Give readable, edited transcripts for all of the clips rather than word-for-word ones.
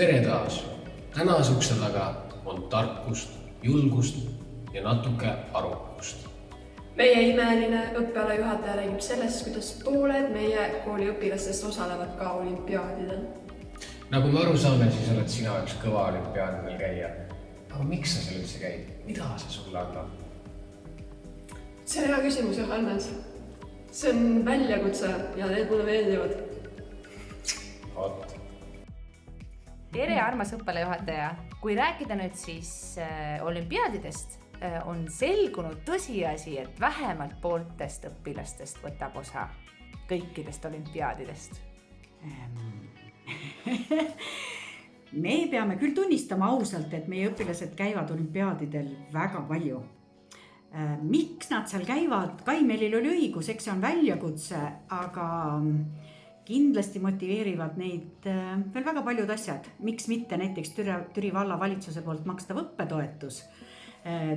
Tere taas! Täna ukse taga on tarkust, julgust ja natuke arukust. Meie imeline õppealajuhataja räägib sellest, kuidas pooled meie kooli õpilastest osalevad ka olümpiaadidel. Nagu me aru saame, siis oled sina üks kõva olümpiaadidel käia. Aga miks sa seal üldse käid? Mida see sulle annab? See on hea küsimus, Johannes. See on väljakutse ja need mulle meeldivad. Oot. Tere, armas õppealajuhataja! Kui rääkida nüüd siis olümpiaadidest, on selgunud tõsiasi, et vähemalt pooltest õpilastest võtab osa kõikidest olümpiaadidest. Me peame küll tunnistama ausalt, et meie õpilased käivad olümpiaadidel väga palju. Miks nad seal käivad? Kaimelil oli õigus, eks see on väljakutse, aga kindlasti motiveerivad neid veel väga paljud asjad. Miks mitte näiteks Türi valla valitsuse poolt makstav õppetoetus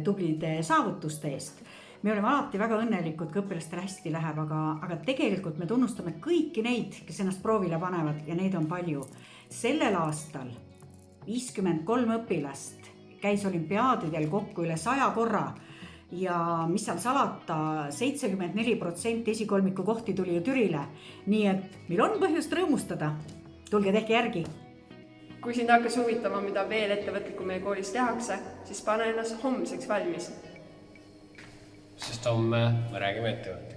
tublide saavutuste eest. Me oleme alati väga õnnelikud, kui õpilastel hästi läheb, aga tegelikult me tunnustame kõiki neid, kes ennast proovile panevad ja neid on palju. Sellel aastal 53 õpilast käis olümpiaadidel kokku üle 100 korra ja mis seal salata, 74% esikolmiku kohti tuli ju Türile. Nii et meil on põhjust rõõmustada. Tulge tehke järgi. Kui sind hakkas huvitama, mida veel ettevõtlikku meie koolis tehakse, siis pane ennast homseks valmis. Sest homme me räägime ettevõtlikku.